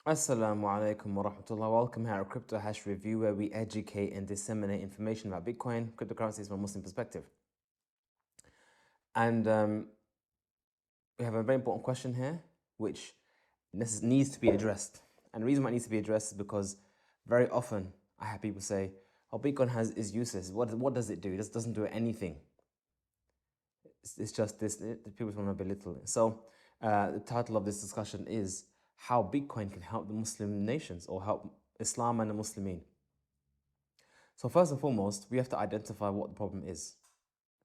Assalamu alaikum wa rahmatullah. Welcome here at Crypto Hash Review, where we educate and disseminate information about Bitcoin, cryptocurrencies from a Muslim perspective. And we have a very important question here, which needs to be addressed. And the reason why it needs to be addressed is because very often I have people say, "Oh, Bitcoin is useless. What does it do? It just doesn't do anything. It's just this." People want to belittle it. So the title of this discussion is how Bitcoin can help the Muslim nations or help Islam and the Muslimin. So first and foremost, we have to identify what the problem is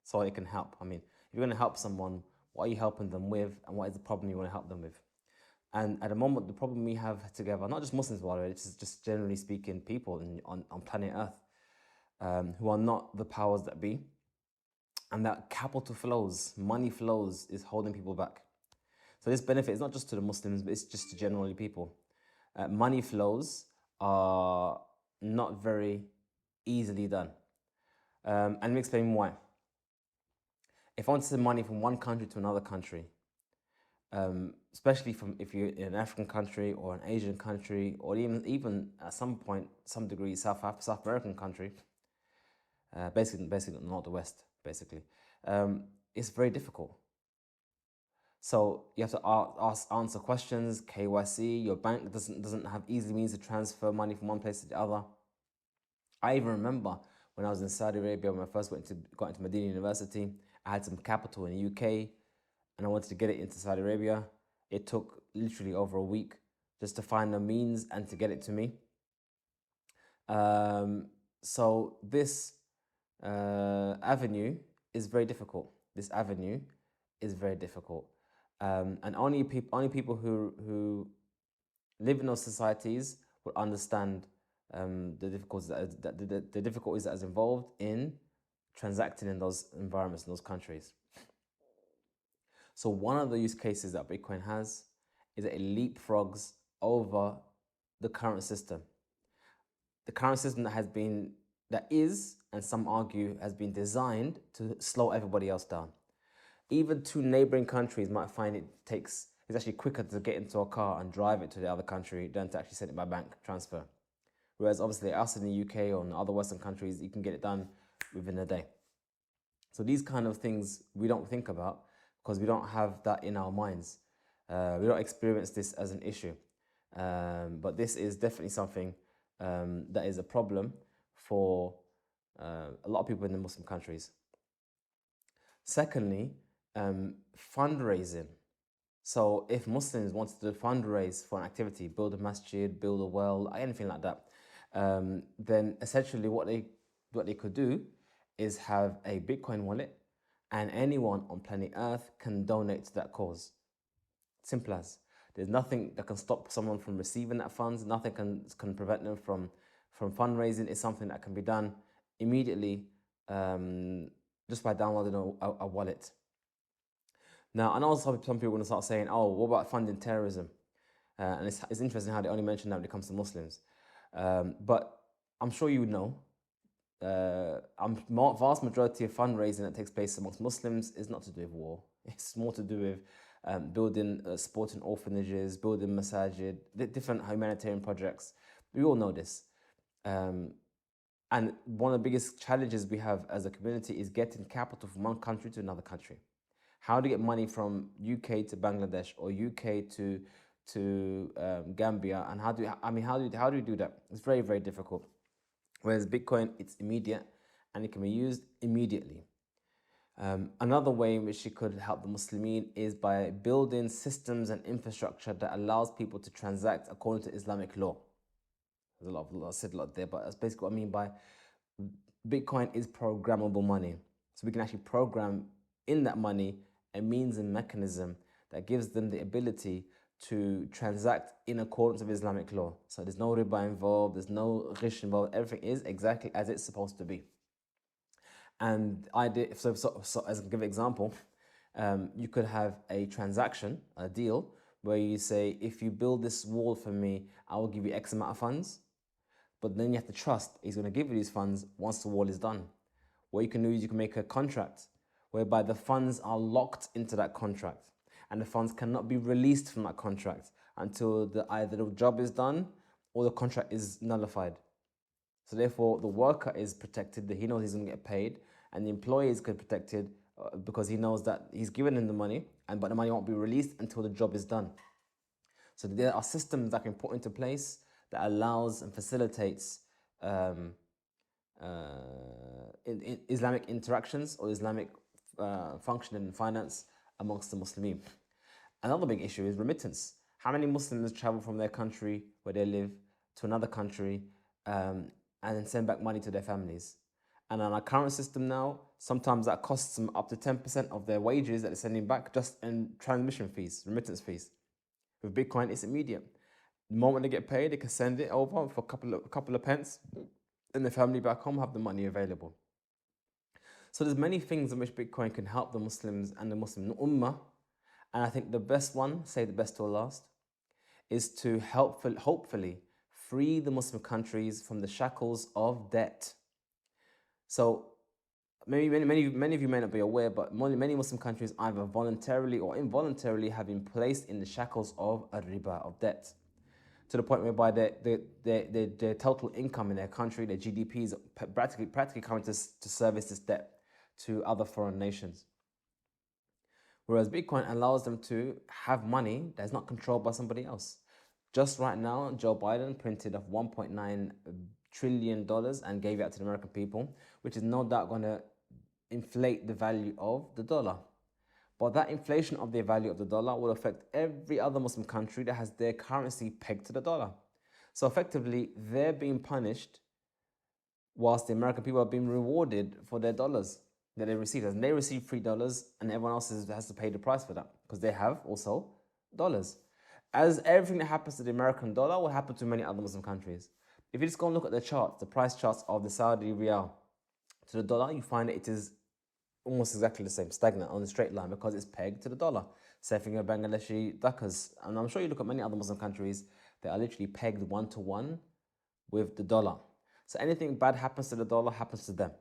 so it can help. I mean, if you're going to help someone, what are you helping them with, and what is the problem you want to help them with? And at the moment, the problem we have together, not just Muslims, by the way, it's just generally speaking, people on planet Earth who are not the powers that be, and that capital flows, money flows, is holding people back. So this benefit is not just to the Muslims, but it's just to generally people. Money flows are not very easily done. And let me explain why. If I want to send money from one country to another country, especially from if you're in an African country or an Asian country, or even at some point, some degree, South American country, basically not the West, basically, it's very difficult. So you have to answer questions, KYC. Your bank doesn't have easy means to transfer money from one place to the other. I even remember when I was in Saudi Arabia, when I first got into Medina University, I had some capital in the UK and I wanted to get it into Saudi Arabia. It took literally over a week just to find the means and to get it to me. So this avenue is very difficult. And only people who live in those societies will understand the difficulties that is involved in transacting in those environments, in those countries. So one of the use cases that Bitcoin has is that it leapfrogs over the current system. The current system that is, and some argue, has been designed to slow everybody else down. Even two neighboring countries might find it's actually quicker to get into a car and drive it to the other country than to actually send it by bank transfer. Whereas obviously us in the UK or in other Western countries, you can get it done within a day. So these kind of things we don't think about because we don't have that in our minds. We don't experience this as an issue. But this is definitely something that is a problem for a lot of people in the Muslim countries. Secondly, fundraising. So if Muslims wanted to fundraise for an activity, build a masjid, build a well, anything like that, then essentially what they could do is have a Bitcoin wallet, and anyone on planet Earth can donate to that cause. Simple as. There's nothing that can stop someone from receiving that funds. Nothing can prevent them from fundraising. It's something that can be done immediately just by downloading a wallet. Now, I know some people are going to start saying, "Oh, what about funding terrorism?" And it's interesting how they only mention that when it comes to Muslims. But I'm sure you would know. Vast majority of fundraising that takes place amongst Muslims is not to do with war. It's more to do with building sporting orphanages, building masajid, different humanitarian projects. We all know this. And one of the biggest challenges we have as a community is getting capital from one country to another country. How to get money from UK to Bangladesh or UK to Gambia, and how do we do that? It's very, very difficult. Whereas Bitcoin, it's immediate and it can be used immediately. Another way in which it could help the Muslimin is by building systems and infrastructure that allows people to transact according to Islamic law. There's I said a lot there, but that's basically what I mean by Bitcoin is programmable money. So we can actually program in that money a means and mechanism that gives them the ability to transact in accordance with Islamic law. So there's no riba involved, there's no ghish involved, everything is exactly as it's supposed to be. And so as a give example, you could have a transaction, a deal, where you say, if you build this wall for me, I will give you X amount of funds. But then you have to trust he's going to give you these funds once the wall is done. What you can do is you can make a contract whereby the funds are locked into that contract and the funds cannot be released from that contract until either the job is done or the contract is nullified. So therefore, the worker is protected, that he knows he's going to get paid, and the employee is protected because he knows that he's given him the money, but the money won't be released until the job is done. So there are systems that can put into place that allows and facilitates in Islamic interactions or Islamic functioning in finance amongst the Muslimin. Another big issue is remittance. How many Muslims travel from their country where they live to another country and then send back money to their families? And on our current system now, sometimes that costs them up to 10% of their wages that they're sending back just in transmission fees, remittance fees. With Bitcoin, it's immediate. The moment they get paid, they can send it over for a couple of pence, and the family back home have the money available. So there's many things in which Bitcoin can help the Muslims and the Muslim Ummah. And I think the best one, say the best till last, is to hopefully free the Muslim countries from the shackles of debt. So many of you may not be aware, but many Muslim countries either voluntarily or involuntarily have been placed in the shackles of a riba, of debt, to the point whereby their total income in their country, their GDP is practically coming to service this debt to other foreign nations. Whereas Bitcoin allows them to have money that's not controlled by somebody else. Just right now, Joe Biden printed off $1.9 trillion and gave it out to the American people, which is no doubt going to inflate the value of the dollar. But that inflation of the value of the dollar will affect every other Muslim country that has their currency pegged to the dollar. So effectively, they're being punished whilst the American people are being rewarded for their dollars that they receive. And they receive $3 and everyone else has to pay the price for that because they have also dollars. As everything that happens to the American dollar will happen to many other Muslim countries. If you just go and look at the charts, the price charts of the Saudi Riyal to the dollar, you find that it is almost exactly the same, stagnant on a straight line because it's pegged to the dollar. Same thing with Bangladeshi dakas. And I'm sure you look at many other Muslim countries, they are literally pegged 1-to-1 with the dollar. So anything bad happens to the dollar happens to them.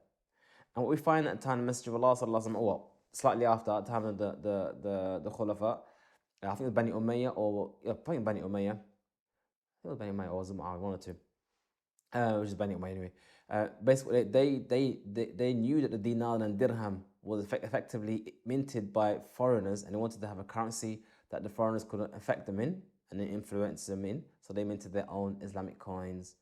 And what we find at the time, the Messenger of Allah, or slightly after, at the time of the Khulafa, I think it was Bani Umayyah, or I think Bani Umayyah. I think it was Bani Umayyah or Zum'ah, one or two. Which is Bani Umayyah anyway. Basically, they knew that the dinar and dirham was effectively minted by foreigners, and they wanted to have a currency that the foreigners couldn't affect them in and then influence them in. So they minted their own Islamic coins.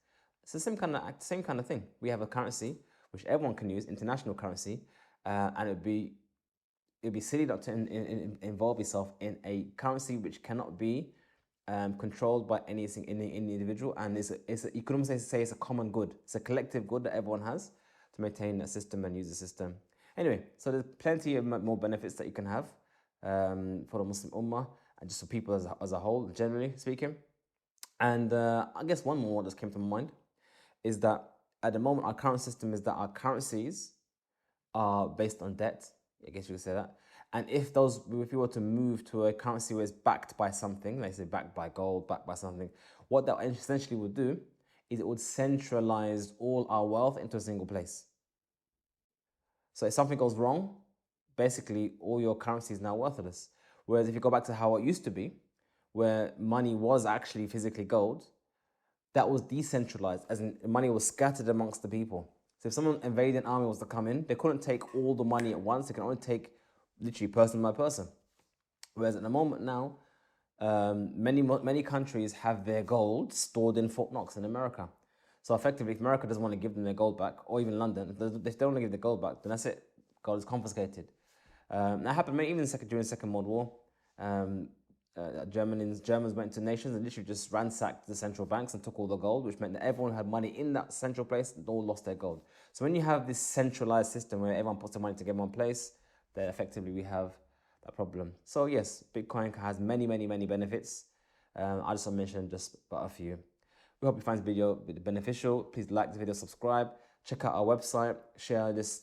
It's the same kind of thing. We have a currency which everyone can use, international currency, and it'd be silly not to involve yourself in a currency which cannot be controlled by any individual, and you could almost say it's a common good. It's a collective good that everyone has to maintain a system and use the system. Anyway, so there's plenty of more benefits that you can have for the Muslim Ummah and just for people as a whole, generally speaking. And I guess one more that came to my mind is that at the moment our current system is that our currencies are based on debt. I guess you could say that. And if we were to move to a currency where it's backed by something, like say backed by gold, backed by something, what that essentially would do is it would centralize all our wealth into a single place. So if something goes wrong, basically all your currency is now worthless. Whereas if you go back to how it used to be, where money was actually physically gold, that was decentralized, as in money was scattered amongst the people. So if someone invading army was to come in, they couldn't take all the money at once. They can only take literally person by person. Whereas at the moment now, many countries have their gold stored in Fort Knox in America. So effectively, if America doesn't want to give them their gold back, or even London, if they don't want to give the gold back, then that's it. Gold is confiscated. That happened even during the Second World War. Germans went to nations and literally just ransacked the central banks and took all the gold, which meant that everyone who had money in that central place, they all lost their gold. So when you have this centralized system where everyone puts their money together in one place, then effectively we have that problem. So yes, Bitcoin has many benefits. I just mentioned just about a few. We hope you find this video beneficial. Please like the video, subscribe, check out our website, share this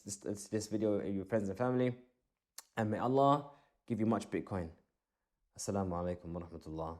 video with your friends and family, and may Allah give you much Bitcoin. Assalamu alaikum wa rahmatullah.